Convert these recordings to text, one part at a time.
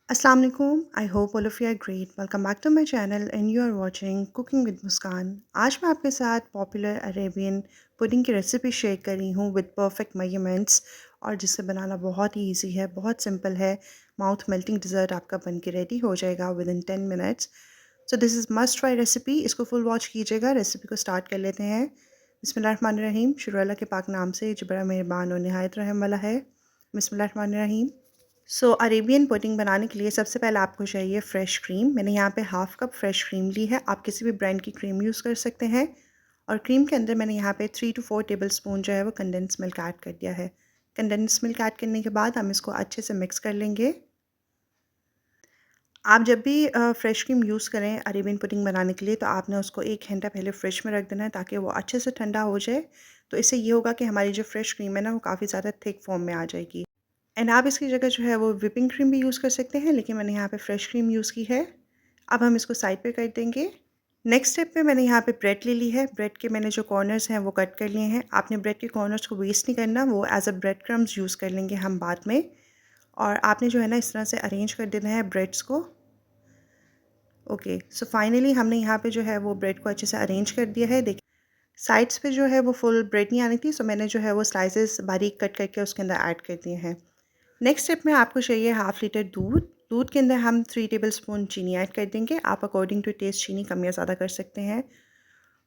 Assalamu alaikum. I hope all of you are great. Welcome back to my channel and you are watching Cooking with Muskan. आज मैं आपके साथ popular Arabian pudding की recipe share कर रही हूँ with perfect measurements और जिसे बनाना बहुत ही इजी है, बहुत सिंपल है। माउथ मेल्टिंग डिज़र्ट आपका बन के रेडी हो जाएगा with in 10 minutes. So this is must try recipe. इसको फुल वॉच कीजिएगा। रेसिपी को स्टार्ट कर लेते हैं। बिस्मिल्लाहिर्रहमानिर्रहीम। शुरू अल्लाह के पाक नाम से जो बड़ा मेहरबान और निहायत रहम वाला है। बिस्मिल्लाहिर्रहमानिर्रहीम। अरेबियन पुडिंग बनाने के लिए सबसे पहले आपको चाहिए फ़्रेश क्रीम। मैंने यहाँ पे हाफ़ कप फ़्रेश क्रीम ली है। आप किसी भी ब्रांड की क्रीम यूज़ कर सकते हैं। और क्रीम के अंदर मैंने यहाँ पे 3 टू 4 टेबल स्पून जो है वो कंडेंस मिल्क ऐड कर दिया है। कंडेंस मिल्क ऐड करने के बाद हम इसको अच्छे से मिक्स कर लेंगे। आप जब भी फ़्रेश क्रीम यूज़ करें अरेबियन पुडिंग बनाने के लिए तो आपने उसको 1 घंटा पहले फ्रिज में रख देना है ताकि वो अच्छे से ठंडा हो जाए। तो इससे ये होगा कि हमारी जो फ़्रेश क्रीम है ना वो काफ़ी ज़्यादा थिक फॉर्म में आ जाएगी। एंड आप इसकी जगह जो है वो व्हिपिंग क्रीम भी यूज़ कर सकते हैं, लेकिन मैंने यहाँ पे फ्रेश क्रीम यूज़ की है। अब हम इसको साइड पे कर देंगे। नेक्स्ट स्टेप पे मैंने यहाँ पे ब्रेड ले ली है। ब्रेड के मैंने जो कॉर्नर्स हैं वो कट कर लिए हैं। आपने ब्रेड के कॉर्नर्स को वेस्ट नहीं करना, वो as a bread crumbs use कर लेंगे हम बाद में। और आपने जो है ना इस तरह से अरेंज कर देना है ब्रेड्स को। ओके, सो फाइनली हमने यहाँ पे जो है वो ब्रेड को अच्छे से अरेंज कर दिया है। देखिए साइड्स पे जो है वो फुल ब्रेड नहीं आनी थी, सो मैंने जो है वो स्लाइसेस बारीक कट करके उसके अंदर ऐड कर दिए हैं। नेक्स्ट स्टेप में आपको चाहिए हाफ़ लीटर दूध। दूध के अंदर हम 3 टेबलस्पून चीनी ऐड कर देंगे। आप अकॉर्डिंग टू टेस्ट चीनी कम या ज़्यादा कर सकते हैं।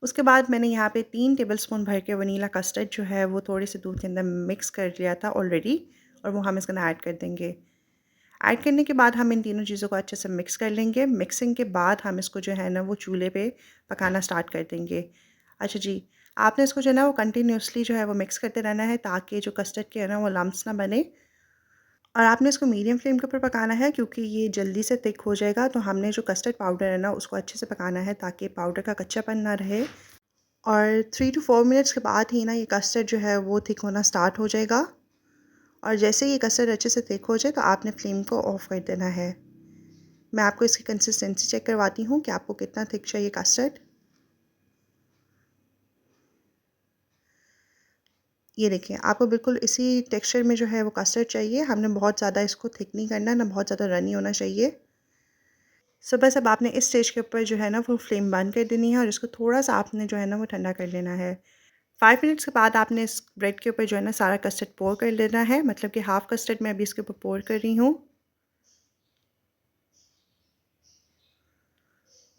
उसके बाद मैंने यहाँ पे 3 टेबलस्पून भर के वनीला कस्टर्ड जो है वो थोड़े से दूध के अंदर मिक्स कर लिया था ऑलरेडी, और वो हम इसके अंदर ऐड कर देंगे। ऐड करने के बाद हम इन तीनों चीज़ों को अच्छे से मिक्स कर लेंगे। मिक्सिंग के बाद हम इसको जो है ना वो चूल्हे पे पकाना स्टार्ट कर देंगे। अच्छा जी, आपने इसको जो है ना वो कंटिन्यूसली जो है वो मिक्स करते रहना है ताकि जो कस्टर्ड के है ना वो लम्प्स ना बने। और आपने इसको मीडियम फ्लेम के ऊपर पकाना है क्योंकि ये जल्दी से थिक हो जाएगा। तो हमने जो कस्टर्ड पाउडर है ना उसको अच्छे से पकाना है ताकि पाउडर का कच्चापन ना रहे। और 3 टू 4 मिनट्स के बाद ही ना ये कस्टर्ड जो है वो थिक होना स्टार्ट हो जाएगा। और जैसे ही ये कस्टर्ड अच्छे से थिक हो जाए तो आपने फ्लेम को ऑफ़ कर देना है। मैं आपको इसकी कंसिस्टेंसी चेक करवाती हूँ कि आपको कितना थिक चाहिए कस्टर्ड। ये देखिए, आपको बिल्कुल इसी टेक्सचर में जो है वो कस्टर्ड चाहिए। हमने बहुत ज़्यादा इसको थिक नहीं करना, ना बहुत ज़्यादा रनी होना चाहिए। सो बस अब आपने इस स्टेज के ऊपर जो है ना वो फ्लेम बंद कर देनी है और इसको थोड़ा-सा आपने जो है ना वो ठंडा कर लेना है। 5 मिनट्स के बाद आपने इस ब्रेड के ऊपर जो है ना सारा कस्टर्ड पोर कर लेना है, मतलब कि हाफ़ कस्टर्ड मैं अभी इसके ऊपर पोर कर रही हूँ।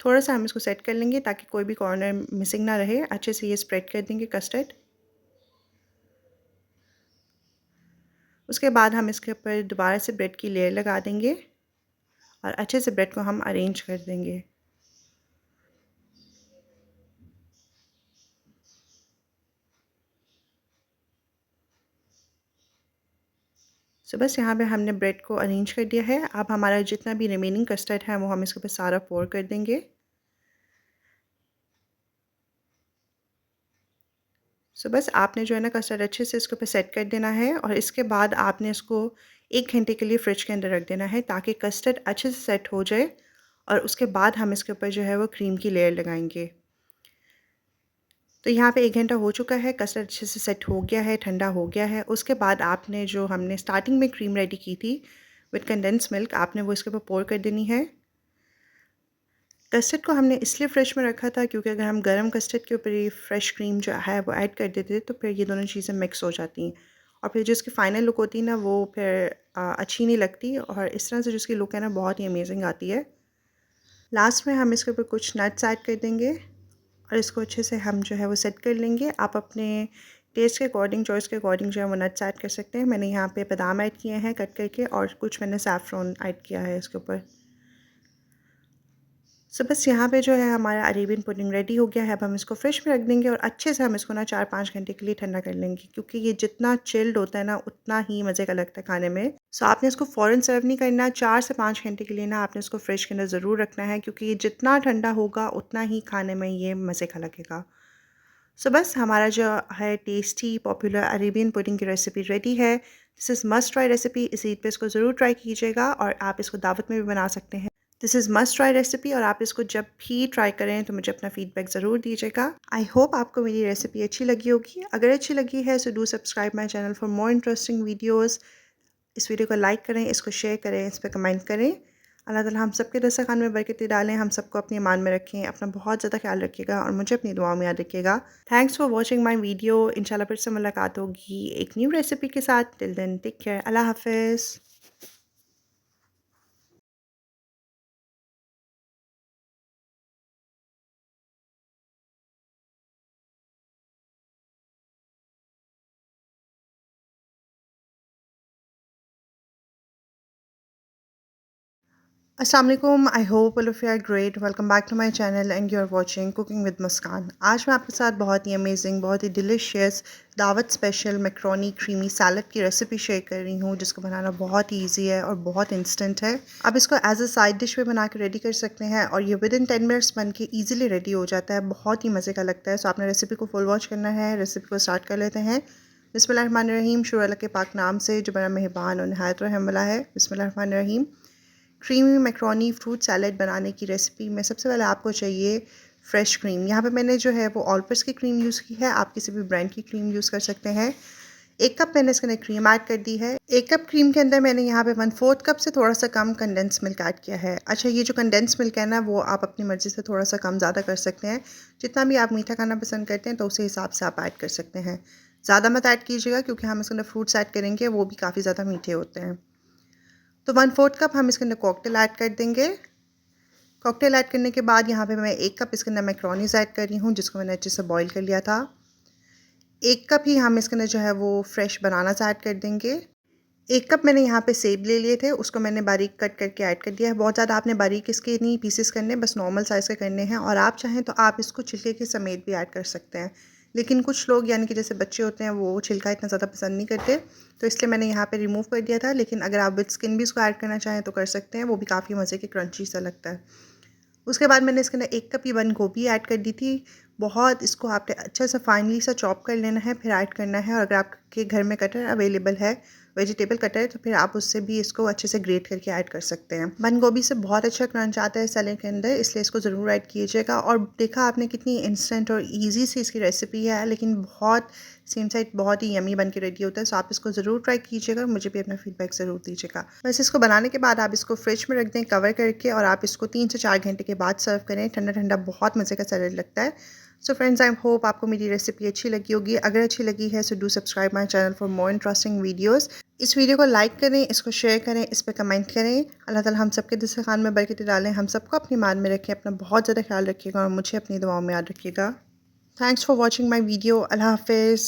थोड़ा-सा हम इसको सेट कर लेंगे ताकि कोई भी कॉर्नर मिसिंग ना रहे। अच्छे से ये स्प्रेड कर देंगे कस्टर्ड। उसके बाद हम इसके ऊपर दोबारा से ब्रेड की लेयर लगा देंगे और अच्छे से ब्रेड को हम अरेंज कर देंगे। बस यहाँ पे हमने ब्रेड को अरेंज कर दिया है। अब हमारा जितना भी रिमेनिंग कस्टर्ड है वो हम इसके ऊपर सारा पोर कर देंगे। बस आपने जो है ना कस्टर्ड अच्छे से इसके ऊपर सेट कर देना है और इसके बाद आपने इसको 1 घंटे के लिए फ्रिज के अंदर रख देना है ताकि कस्टर्ड अच्छे से सेट हो जाए। और उसके बाद हम इसके ऊपर जो है वो क्रीम की लेयर लगाएंगे। तो यहाँ पे 1 घंटा हो चुका है, कस्टर्ड अच्छे से सेट हो गया है, ठंडा हो गया है। उसके बाद आपने जो हमने स्टार्टिंग में क्रीम रेडी की थी विद कंडेंस मिल्क, आपने वो इसके ऊपर पोर कर देनी है। कस्टर्ड को हमने इसलिए फ्रिज में रखा था क्योंकि अगर हम गर्म कस्टर्ड के ऊपर ये फ्रेश क्रीम जो है वो ऐड कर देते तो फिर ये दोनों चीज़ें मिक्स हो जाती हैं और फिर जो इसकी फ़ाइनल लुक होती है ना वो फिर अच्छी नहीं लगती। और इस तरह से जो इसकी लुक है ना बहुत ही अमेजिंग आती है। लास्ट में हम इसके ऊपर कुछ नट्स ऐड कर देंगे और इसको अच्छे से हम जो है वो सेट कर लेंगे। आप अपने टेस्ट के अकॉर्डिंग, चॉइस के अकॉर्डिंग जो है वो नट्स ऐड कर सकते हैं। मैंने यहाँ पे बादाम ऐड किए हैं कट करके और कुछ मैंने सैफ़्रॉन ऐड किया है इसके ऊपर। बस यहाँ पे जो है हमारा अरेबियन पुडिंग रेडी हो गया है। अब हम इसको फ्रिज में रख देंगे और अच्छे से हम इसको ना 4-5 घंटे के लिए ठंडा कर लेंगे क्योंकि ये जितना चिल्ड होता है ना उतना ही मज़े का लगता है खाने में। आपने इसको फ़ौरन सर्व नहीं करना, 4 से 5 घंटे के लिए ना आपने इसको फ्रिज के अंदर ज़रूर रखना है क्योंकि ये जितना ठंडा होगा उतना ही खाने में ये मज़े का लगेगा। बस हमारा जो है टेस्टी पॉपुलर अरेबियन पुडिंग की रेसिपी रेडी है। This is must try recipe. इस ईद पे इसको ज़रूर ट्राई कीजिएगा और आप इसको दावत में भी बना सकते हैं। This is must try recipe और आप इसको जब भी ट्राई करें तो मुझे अपना फ़ीडबैक ज़रूर दीजिएगा। आई होप आपको मेरी रेसिपी अच्छी लगी होगी। अगर अच्छी लगी है so do subscribe my channel for more interesting videos. इस वीडियो को लाइक करें, इसको शेयर करें, इस पर कमेंट करें। अल्लाह ताला हम सबके दस्तरखान में बरकतें डालें, हम सबको अपनी ईमान में रखें। अपना बहुत ज़्यादा ख्याल रखिएगा और मुझे अपनी दुआओं में याद रखिएगा। Thanks for watching my video. इंशाल्लाह फिर से मुलाकात होगी एक न्यू रेसिपी के साथ। Till then take care. अल्लाह हाफिज़। अस्सलाम वालेकुम। I hope all of you are great. Welcome back to my channel and you are watching cooking with Muskan. आज मैं आपके साथ बहुत ही अमेजिंग, बहुत ही डिलिशियस दावत स्पेशल मैक्रोनी क्रीमी सैलड की रेसिपी शेयर कर रही हूँ, जिसको बनाना बहुत ही ईजी है और बहुत इंस्टेंट है। आप इसको एज अ साइड डिश में बना के रेडी कर सकते हैं और ये विद इन 10 मिनट्स बन के ईजिली रेडी हो जाता है। बहुत ही मज़े का लगता है। सो आपने रेसिपी को फुल वॉच करना है। रेसिपी को स्टार्ट कर लेते हैं। बिस्मिल्लाहिर्रहमानिर्रहीम। शुरू अल्लाह के पाक नाम से जो बड़ा मेहरबान और नहायत रहम वाला है। बिस्मिल्लाहिर्रहमानिर्रहीम। क्रीमी मैक्रोनी फ्रूट सैलड बनाने की रेसिपी में सबसे पहले आपको चाहिए फ़्रेश क्रीम। यहाँ पे मैंने जो है वो ऑलपर्स की क्रीम यूज़ की है। आप किसी भी ब्रांड की क्रीम यूज़ कर सकते हैं। 1 कप मैंने इसके अंदर क्रीम ऐड कर दी है। 1 कप क्रीम के अंदर मैंने यहाँ पे 1/4 कप से थोड़ा सा कम कंडेंस मिल्क ऐड किया है। अच्छा, ये जो कंडेंस मिल्क है ना, वो आप अपनी मर्ज़ी से थोड़ा सा कम ज़्यादा कर सकते हैं। जितना भी आप मीठा खाना पसंद करते हैं तो उसी हिसाब से आप ऐड कर सकते हैं। ज़्यादा मत ऐड कीजिएगा क्योंकि हम इसके अंदर फ्रूट्स ऐड करेंगे, वो भी काफ़ी ज़्यादा मीठे होते हैं। तो 1/4 कप हम इसके अंदर कॉकटेल ऐड कर देंगे। कॉकटेल ऐड करने के बाद यहाँ पे मैं 1 कप इसके अंदर मैक्रोनीज ऐड कर रही हूँ, जिसको मैंने अच्छे से बॉईल कर लिया था। 1 कप ही हम इसके अंदर जो है वो फ्रेश बनानास ऐड कर देंगे। 1 कप मैंने यहाँ पे सेब ले लिए थे, उसको मैंने बारीक कट करके ऐड कर दिया है। बहुत ज़्यादा आपने बारीक इसके नहीं पीसेस करने, बस नॉर्मल साइज़ के करने हैं। और आप चाहें तो आप इसको छिलके के समेत भी ऐड कर सकते हैं। लेकिन कुछ लोग यानी कि जैसे बच्चे होते हैं, वो छिलका इतना ज़्यादा पसंद नहीं करते, तो इसलिए मैंने यहाँ पे रिमूव कर दिया था। लेकिन अगर आप विद स्किन भी इसको ऐड करना चाहें तो कर सकते हैं, वो भी काफ़ी मज़े के क्रंची सा लगता है। उसके बाद मैंने इसके अंदर 1 कप ही बंद गोभी ऐड कर दी थी। बहुत इसको आपने अच्छे से फाइनली सा चॉप कर लेना है, फिर ऐड करना है। और अगर आपके घर में कटर अवेलेबल है, वेजिटेबल कटर, तो फिर आप उससे भी इसको अच्छे से ग्रेट करके ऐड कर सकते हैं। बंद गोभी से बहुत अच्छा क्रंच आता है सैलेड के अंदर, इसलिए इसको ज़रूर ऐड कीजिएगा। और देखा आपने कितनी इंस्टेंट और ईजी सी इसकी रेसिपी है, लेकिन बहुत सेम साइड बहुत ही यमी बन के रेडी होता है। सो आप इसको ज़रूर ट्राई कीजिएगा और मुझे भी अपना फीडबैक ज़रूर दीजिएगा। बस इसको बनाने के बाद आप इसको फ्रिज में रख दें कवर करके, और आप इसको 3 से 4 घंटे के बाद सर्व करें। ठंडा ठंडा बहुत मज़े का सैलेड लगता है। सो फ्रेंड्स, आई होप आपको मेरी रेसिपी अच्छी लगी होगी। अगर अच्छी लगी है so do subscribe my channel for more interesting videos. इस वीडियो को लाइक करें, इसको शेयर करें, इस पर कमेंट करें। अल्लाह ताला हम सबके दस्तरखान में बरकतें डालें, हम सबको अपनी मान में रखें। अपना बहुत ज़्यादा ख्याल रखिएगा और मुझे अपनी दुआओं में याद रखिएगा। Thanks for watching my video. अल्लाह हाफिज़।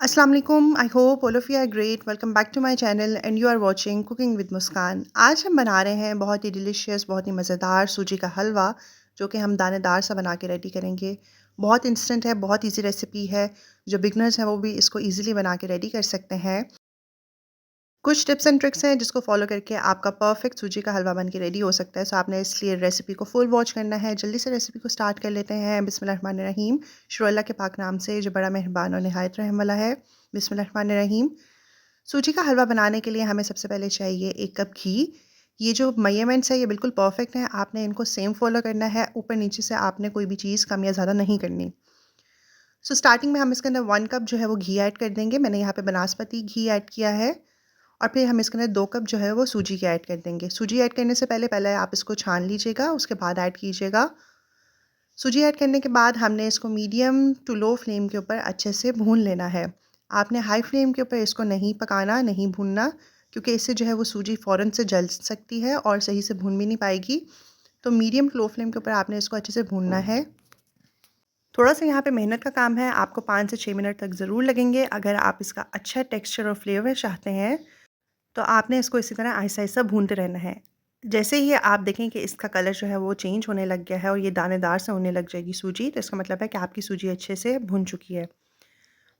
अस्सलाम वालेकुम। I hope all of you are great. Welcome back to my channel and you are watching cooking with Muskan. आज हम बना रहे हैं बहुत ही डिलीशियस, बहुत ही मज़ेदार सूजी का हलवा, जो कि हम दानेदार सा बना के रेडी करेंगे। बहुत इंस्टेंट है, बहुत इजी रेसिपी है। जो बिगनर्स हैं वो भी इसको इजीली बना के रेडी कर सकते हैं। कुछ टिप्स एंड ट्रिक्स हैं जिसको फॉलो करके आपका परफेक्ट सूजी का हलवा बन के रेडी हो सकता है। सो आपने इसलिए रेसिपी को फुल वॉच करना है। जल्दी से रेसिपी को स्टार्ट कर लेते हैं। बिस्मिल्लाहिर्रहमानिर्रहीम। शुरू अल्लाह के पाक नाम से जो बड़ा मेहरबान और नहायत रहम वाला है। बिस्मिल्लाहिर्रहमानिर्रहीम। सूजी का हलवा बनाने के लिए हमें सबसे पहले चाहिए 1 कप घी। ये जो मेजरमेंट्स है ये बिल्कुल परफेक्ट हैं, आपने इनको सेम फॉलो करना है। ऊपर नीचे से आपने कोई भी चीज़ कम या ज़्यादा नहीं करनी। सो स्टार्टिंग में हम इसके अंदर 1 कप जो है वो घी ऐड कर देंगे। मैंने यहाँ पे बनास्पति घी ऐड किया है। और फिर हम इसके अंदर 2 कप जो है वो सूजी की ऐड कर देंगे। सूजी ऐड करने से पहले पहले आप इसको छान लीजिएगा, उसके बाद ऐड कीजिएगा। सूजी ऐड करने के बाद हमने इसको मीडियम टू लो फ्लेम के ऊपर अच्छे से भून लेना है। आपने हाई फ्लेम के ऊपर इसको नहीं पकाना, नहीं भूनना, क्योंकि इससे जो है वो सूजी फ़ौरन से जल सकती है और सही से भून भी नहीं पाएगी। तो मीडियम टू लो फ्लेम के ऊपर आपने इसको अच्छे से भूनना है। थोड़ा सा यहाँ पे मेहनत का काम है, आपको 5 से 6 मिनट तक ज़रूर लगेंगे। अगर आप इसका अच्छा टेक्सचर और फ्लेवर चाहते हैं तो आपने इसको इसी तरह आहिस्ता-आहिस्ता भूनते रहना है। जैसे ही आप देखें कि इसका कलर जो है वो चेंज होने लग गया है और ये दानेदार से होने लग जाएगी सूजी, तो इसका मतलब है कि आपकी सूजी अच्छे से भुन चुकी है।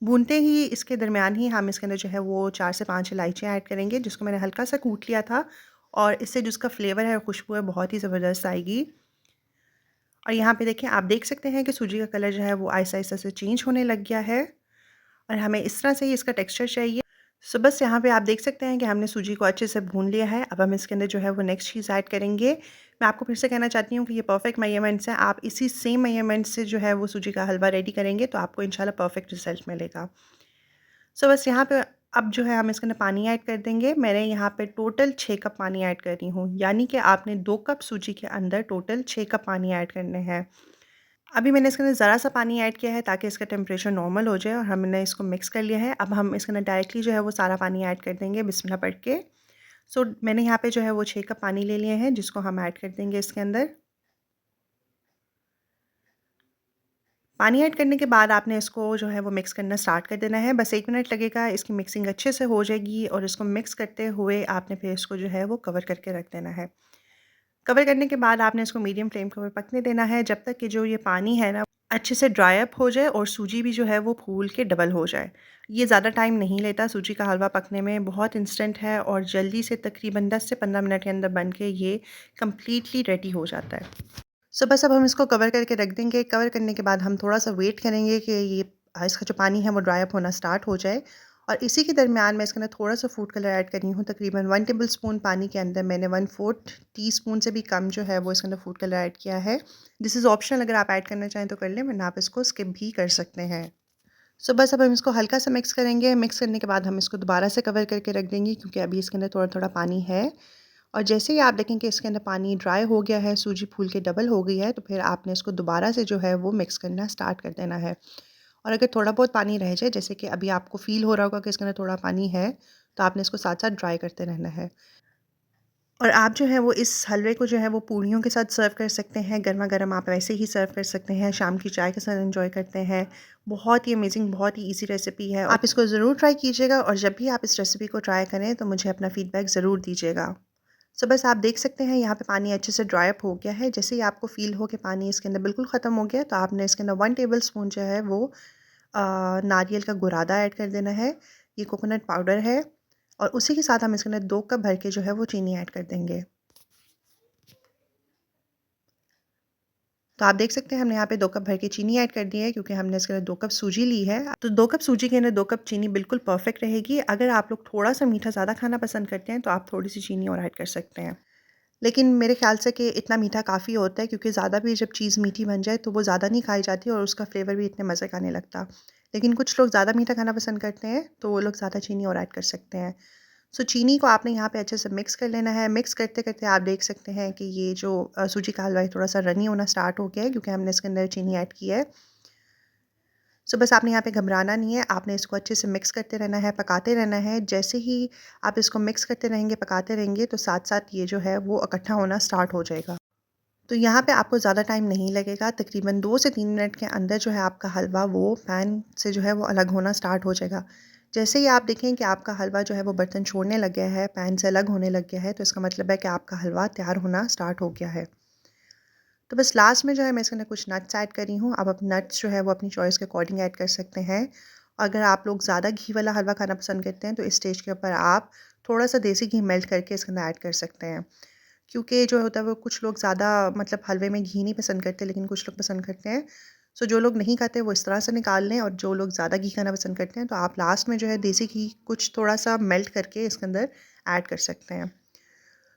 भूनते ही इसके दरमियान ही हम इसके अंदर जो है वो 4 से 5 इलायचियाँ ऐड करेंगे, जिसको मैंने हल्का सा कूट लिया था। और इससे जो उसका फ्लेवर है, खुशबू है, बहुत ही ज़बरदस्त आएगी। और यहाँ पे देखिए, आप देख सकते हैं कि सूजी का कलर जो है वो आहिस्ता-आहिस्ता से चेंज होने लग गया है और हमें इस तरह से ही इसका टेक्सचर चाहिए। सो बस यहाँ पे आप देख सकते हैं कि हमने सूजी को अच्छे से भून लिया है। अब हम इसके अंदर जो है वो नेक्स्ट चीज़ ऐड करेंगे। मैं आपको फिर से कहना चाहती हूँ कि ये परफेक्ट मेजरमेंट्स हैं। आप इसी सेम मेजरमेंट्स से जो है वो सूजी का हलवा रेडी करेंगे तो आपको इंशाल्लाह परफेक्ट रिज़ल्ट मिलेगा। सो बस यहाँ पे अब जो है हम इसके अंदर पानी ऐड कर देंगे। मैंने यहाँ पे टोटल 6 कप पानी ऐड कर रही हूँ, यानी कि आपने 2 कप सूजी के अंदर टोटल 6 कप पानी ऐड करने हैं। अभी मैंने इसके अंदर ज़रा-सा पानी ऐड किया है ताकि इसका टेम्परेचर नॉर्मल हो जाए और हमने इसको मिक्स कर लिया है। अब हम इसके अंदर डायरेक्टली जो है वो सारा पानी ऐड कर देंगे बिस्मिल्लाह पढ़ के। मैंने यहाँ पे जो है वो 6 कप पानी ले लिए हैं जिसको हम ऐड कर देंगे इसके अंदर। पानी ऐड करने के बाद आपने इसको जो है वो मिक्स करना स्टार्ट कर देना है। बस 1 मिनट लगेगा, इसकी मिक्सिंग अच्छे से हो जाएगी और इसको मिक्स करते हुए आपने फिर इसको जो है वो कवर करके रख देना है। कवर करने के बाद आपने इसको मीडियम फ्लेम के ऊपर पकने देना है जब तक कि जो ये पानी है ना अच्छे से ड्राई अप हो जाए और सूजी भी जो है वो फूल के डबल हो जाए। ये ज़्यादा टाइम नहीं लेता सूजी का हलवा पकने में, बहुत इंस्टेंट है और जल्दी से तकरीबन 10 से 15 मिनट के अंदर बन के ये कम्प्लीटली रेडी हो जाता है। बस अब हम इसको कवर करके रख देंगे। कवर करने के बाद हम थोड़ा-सा वेट करेंगे कि ये इसका जो पानी है वो ड्राई अप होना स्टार्ट हो जाए और इसी के दरमियान मैं इसके अंदर थोड़ा-सा फूड कलर ऐड कर रही हूँ। तकरीबन 1 टेबलस्पून पानी के अंदर मैंने 1/4 टीस्पून से भी कम जो है वो इसके अंदर फूड कलर ऐड किया है। दिस इज़ ऑप्शनल, अगर आप ऐड करना चाहें तो कर लें, वरना आप इसको स्किप भी कर सकते हैं। बस अब हम इसको हल्का सा मिक्स करेंगे। मिक्स करने के बाद हम इसको दोबारा से कवर करके रख देंगे क्योंकि अभी इसके अंदर थोड़ा-थोड़ा पानी है। और जैसे ही आप देखें कि इसके अंदर पानी ड्राई हो गया है, सूजी फूल के डबल हो गई है, तो फिर आपने इसको दोबारा से जो है वो मिक्स करना स्टार्ट कर देना है। और अगर थोड़ा बहुत पानी रह जाए, जैसे कि अभी आपको फ़ील हो रहा होगा कि इसके अंदर थोड़ा पानी है, तो आपने इसको साथ-साथ ड्राई करते रहना है। और आप जो है वो इस हलवे को जो है वो पूड़ियों के साथ सर्व कर सकते हैं, गरमा-गरम आप वैसे ही सर्व कर सकते हैं, शाम की चाय के साथ एंजॉय करते हैं। बहुत ही अमेजिंग, बहुत ही ईज़ी रेसिपी है। आप इसको ज़रूर ट्राई कीजिएगा और जब भी आप इस रेसिपी को ट्राई करें तो मुझे अपना फ़ीडबैक ज़रूर दीजिएगा। बस आप देख सकते हैं यहाँ पे पानी अच्छे से ड्राई अप हो गया है। जैसे ही आपको फ़ील हो कि पानी इसके अंदर बिल्कुल ख़त्म हो गया है, तो आपने इसके अंदर 1 टेबलस्पून जो है वो नारियल का बुरादा ऐड कर देना है। ये कोकोनट पाउडर है और उसी के साथ हम इसके अंदर 2 कप भर के जो है वो चीनी ऐड कर देंगे। तो आप देख सकते हैं हमने यहाँ पे 2 कप भर के चीनी ऐड कर दी है क्योंकि हमने इसके अंदर 2 कप सूजी ली है। तो 2 कप सूजी के अंदर 2 कप चीनी बिल्कुल परफ़ेक्ट रहेगी। अगर आप लोग थोड़ा-सा मीठा ज़्यादा खाना पसंद करते हैं, तो आप थोड़ी-सी चीनी और ऐड कर सकते हैं। लेकिन मेरे ख़्याल से कि इतना मीठा काफ़ी होता है क्योंकि ज़्यादा भी जब चीज़ मीठी बन जाए तो वो ज़्यादा नहीं खाई जाती और उसका फ्लेवर भी इतने मज़े का नहीं लगता। लेकिन कुछ लोग ज़्यादा मीठा खाना पसंद करते हैं तो वो लोग ज़्यादा चीनी और ऐड कर सकते हैं। चीनी को आपने यहाँ पे अच्छे से मिक्स कर लेना है। मिक्स करते-करते आप देख सकते हैं कि ये जो सूजी का हलवा है थोड़ा-सा रनी होना स्टार्ट हो गया है क्योंकि हमने इसके अंदर चीनी ऐड की है। बस आपने यहाँ पे घबराना नहीं है, आपने इसको अच्छे से मिक्स करते रहना है, पकाते रहना है। जैसे ही आप इसको मिक्स करते रहेंगे, पकाते रहेंगे तो साथ-साथ ये जो है वो इकट्ठा होना स्टार्ट हो जाएगा। तो यहाँ पे आपको ज़्यादा टाइम नहीं लगेगा, तकरीबन 2 से 3 मिनट के अंदर जो है आपका हलवा वो पैन से जो है वो अलग होना स्टार्ट हो जाएगा। जैसे ही आप देखें कि आपका हलवा जो है वो बर्तन छोड़ने लग गया है, पैन से अलग होने लग गया है, तो इसका मतलब है कि आपका हलवा तैयार होना स्टार्ट हो गया है। तो बस लास्ट में जो है मैं इसके अंदर कुछ नट्स ऐड कर रही हूँ। आप नट्स जो है वो अपनी चॉइस के अकॉर्डिंग ऐड कर सकते हैं। अगर आप लोग ज़्यादा घी वाला हलवा खाना पसंद करते हैं, तो इस स्टेज के ऊपर आप थोड़ा-सा देसी घी मेल्ट करके इसके अंदर ऐड कर सकते हैं। क्योंकि जो होता है वो कुछ लोग ज़्यादा मतलब हलवे में घी नहीं पसंद करते लेकिन कुछ लोग पसंद करते हैं। जो लोग नहीं खाते वो इस तरह से निकाल लें और जो लोग ज़्यादा घी खाना पसंद करते हैं तो आप लास्ट में जो है देसी घी कुछ थोड़ा-सा मेल्ट करके इसके अंदर ऐड कर सकते हैं।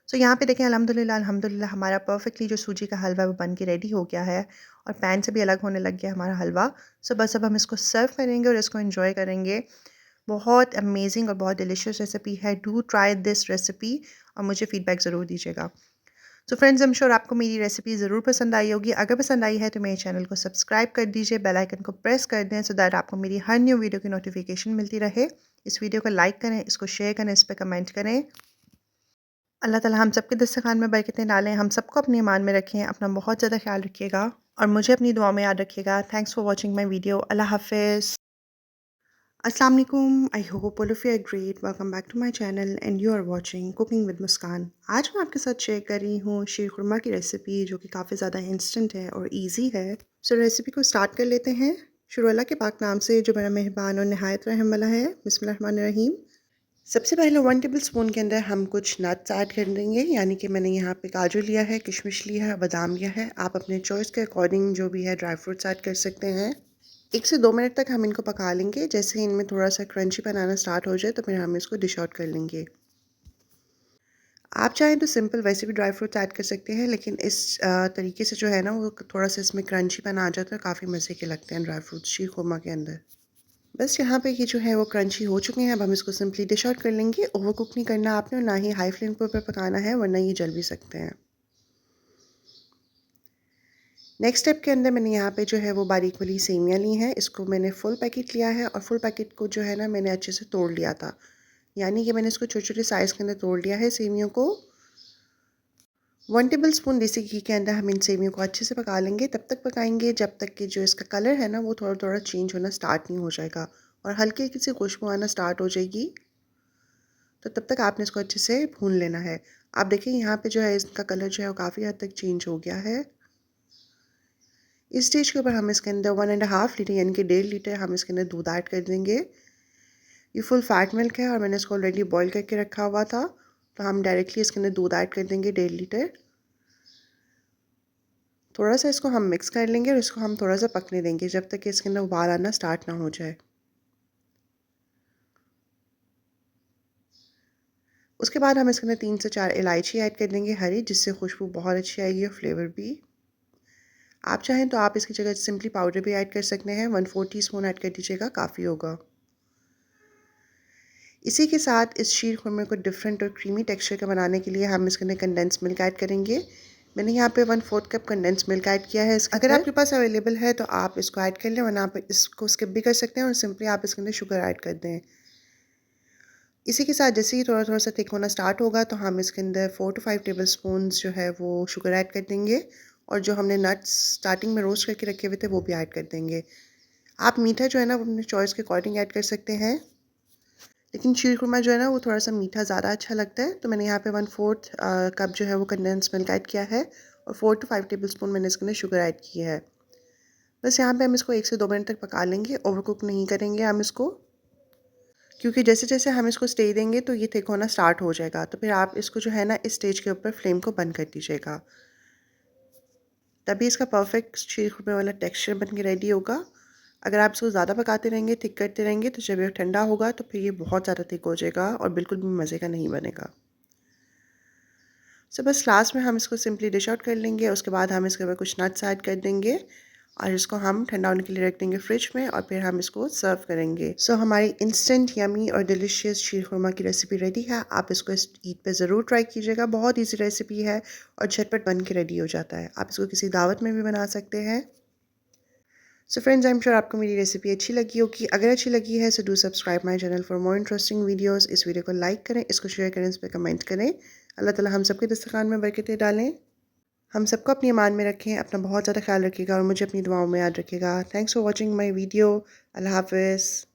यहाँ पे देखें अल्हम्दुलिल्लाह अल्हम्दुलिल्लाह हमारा परफ़ेक्टली जो सूजी का हलवा है वो बन के रेडी हो गया है और पैन से भी अलग होने लग गया हमारा हलवा। बस अब हम इसको सर्व करेंगे और इसको एंजॉय करेंगे। बहुत अमेजिंग और बहुत डिलीशियस रेसिपी है। डू ट्राई दिस रेसिपी और मुझे फ़ीडबैक ज़रूर दीजिएगा। फ्रेंड्स, आई एम श्योर आपको मेरी रेसिपी ज़रूर पसंद आई होगी। अगर पसंद आई है तो मेरे चैनल को सब्सक्राइब कर दीजिए, बेल आइकन को प्रेस कर दें सो दैट आपको मेरी हर न्यू वीडियो की नोटिफिकेशन मिलती रहे। इस वीडियो को लाइक करें, इसको शेयर करें, इस पे कमेंट करें। अल्लाह ताला हम सबके दस्तरखान में बरकतें डालें, हम सबको अपनी ईमान में रखें। अपना बहुत ज़्यादा ख्याल रखिएगा और मुझे अपनी दुआ में याद रखिएगा। Thanks for watching my video. अल्लाह हाफ़िज़। अस्सलाम वालेकुम। I hope all of you are great. Welcome back to my channel and you are watching cooking with Muskan. आज मैं आपके साथ शेयर कर रही हूँ शीर खुरमा की रेसिपी जो कि काफ़ी ज़्यादा इंस्टेंट है और इजी है। रेसिपी को स्टार्ट कर लेते हैं। शुरू अल्लाह के पाक नाम से जो बड़ा मेहरबान और नहायत रहम वाला है। बिस्मिल्लाह रहमान रहीम। सबसे पहले 1 टेबलस्पून के अंदर हम कुछ नट्स ऐड कर देंगे, यानी कि मैंने यहाँ पे काजू लिया है, किशमिश लिया है, बादाम लिया है। आप अपने चॉइस के अकॉर्डिंग जो भी है ड्राई फ्रूट्स ऐड कर सकते हैं। 1 से 2 मिनट तक हम इनको पका लेंगे। जैसे ही इनमें थोड़ा-सा क्रंचीपन आना स्टार्ट हो जाए तो फिर हम इसको डिश आउट कर लेंगे। आप चाहें तो सिंपल वैसे भी ड्राई फ्रूट्स ऐड कर सकते हैं, लेकिन इस तरीके से जो है ना वो थोड़ा-सा इसमें क्रंचीपन आ जाता है, काफ़ी मज़े के लगते हैं ड्राई फ्रूट्स शीर खुरमा के अंदर। बस यहाँ पे ये जो है वो क्रंची हो चुके हैं। अब हम इसको सिंपली डिश आउट कर लेंगे। ओवर कुक नहीं करना आपने और ना ही हाई फ्लेम के ऊपर पकाना है, वरना ये जल भी सकते हैं। नेक्स्ट स्टेप के अंदर मैंने यहाँ पे जो है वो बारीक वाली सेवियाँ ली हैं। इसको मैंने फुल पैकेट लिया है और फुल पैकेट को जो है ना मैंने अच्छे से तोड़ लिया था। यानी कि मैंने इसको छोटे-छोटे साइज़ के अंदर तोड़ लिया है सेवियों को। 1 टेबल स्पून देसी घी के अंदर हम इन सेवियों को अच्छे से पका लेंगे। तब तक पकाएंगे जब तक कि जो इसका कलर है ना वो थोड़ा-थोड़ा चेंज होना स्टार्ट नहीं हो जाएगा और हल्की-हल्की सी खुशबू आना स्टार्ट हो जाएगी। तो तब तक आपने इसको अच्छे से भून लेना है। आप देखिए यहाँ पे जो है इसका कलर जो है वो काफ़ी हद तक चेंज हो गया है। इस स्टेज के ऊपर हम इसके अंदर 1.5 लीटर यानी कि 1.5 लीटर हम इसके अंदर दूध ऐड कर देंगे। ये फुल फैट मिल्क है और मैंने इसको ऑलरेडी बॉईल करके रखा हुआ था, तो हम डायरेक्टली इसके अंदर दूध ऐड कर देंगे 1.5 लीटर। थोड़ा सा इसको हम मिक्स कर लेंगे और इसको हम थोड़ा सा पकने देंगे जब तक कि इसके अंदर उबाल आना स्टार्ट ना हो जाए। उसके बाद हम इसके अंदर 3 से 4 इलायची ऐड कर देंगे हरी, जिससे खुशबू बहुत अच्छी आएगी और फ्लेवर भी। आप चाहें तो आप इसकी जगह सिंपली पाउडर भी ऐड कर सकते हैं। 1/4 टीस्पून ऐड कर दीजिएगा, काफ़ी होगा। इसी के साथ इस शीर खुरमे को डिफरेंट और क्रीमी टेक्सचर का बनाने के लिए हम इसके अंदर कंडेंस मिल्क ऐड करेंगे। मैंने यहाँ पे 1/4 कप कंडेंस मिल्क ऐड किया है इसके अगर आपके पास अवेलेबल है तो आप इसको ऐड कर लें, वरना आप इसको स्किप भी कर सकते हैं और सिंपली आप इसके अंदर शुगर ऐड कर दें। इसी के साथ जैसे ही थोड़ा-थोड़ा सा थिक होना स्टार्ट होगा तो हम इसके अंदर 4 टू 5 टेबल स्पून्स जो है वो शुगर ऐड कर देंगे और जो हमने नट्स स्टार्टिंग में रोस्ट करके रखे हुए थे वो भी ऐड कर देंगे। आप मीठा जो है ना वो अपने चॉइस के अकॉर्डिंग ऐड कर सकते हैं, लेकिन शीर खुरमा जो है ना वो थोड़ा-सा मीठा ज़्यादा अच्छा लगता है, तो मैंने यहाँ पे 1/4 कप जो है वो कंडेंस मिल्क ऐड किया है और 4 टू 5 टेबल स्पून मैंने इसके अंदर शुगर ऐड की है। बस यहाँ पे हम इसको 1 से 2 मिनट तक पका लेंगे, ओवरकुक नहीं करेंगे हम इसको, क्योंकि जैसे-जैसे हम इसको स्टे देंगे तो ये थिक होना स्टार्ट हो जाएगा। तो फिर आप इसको जो है ना इस स्टेज के ऊपर फ्लेम को बंद कर दीजिएगा। तभी इसका परफेक्ट शीर खुरमे वाला टेक्सचर बन के रेडी होगा। अगर आप इसको ज़्यादा पकाते रहेंगे, थिक करते रहेंगे तो जब ये ठंडा होगा तो फिर ये बहुत ज़्यादा थिक हो जाएगा और बिल्कुल भी मज़े का नहीं बनेगा। सो बस लास्ट में हम इसको सिंपली डिश आउट कर लेंगे। उसके बाद हम इसके ऊपर कुछ नट्स ऐड कर देंगे और इसको हम ठंडा होने के लिए रख देंगे फ्रिज में और फिर हम इसको सर्व करेंगे। सो हमारी इंस्टेंट यमी और डिलीशियस शीर खुरमा की रेसिपी रेडी है। आप इसको इस ईद पे ज़रूर ट्राई कीजिएगा। बहुत ईजी रेसिपी है और झटपट बन के रेडी हो जाता है। आप इसको किसी दावत में भी बना सकते हैं। So friends, I am sure आपको मेरी रेसिपी अच्छी लगी होगी। अगर अच्छी लगी है so do subscribe my channel for more interesting videos. इस वीडियो को लाइक करें, इसको शेयर करें, इस पर कमेंट करें। अल्लाह ताला हम सबके दस्तरखान में बरकतें डालें। हम सबको अपनी ईमान में रखें। अपना बहुत ज़्यादा ख्याल रखिएगा और मुझे अपनी दुआओं में याद रखिएगा। Thanks for watching my video. अल्लाह हाफ़िज़।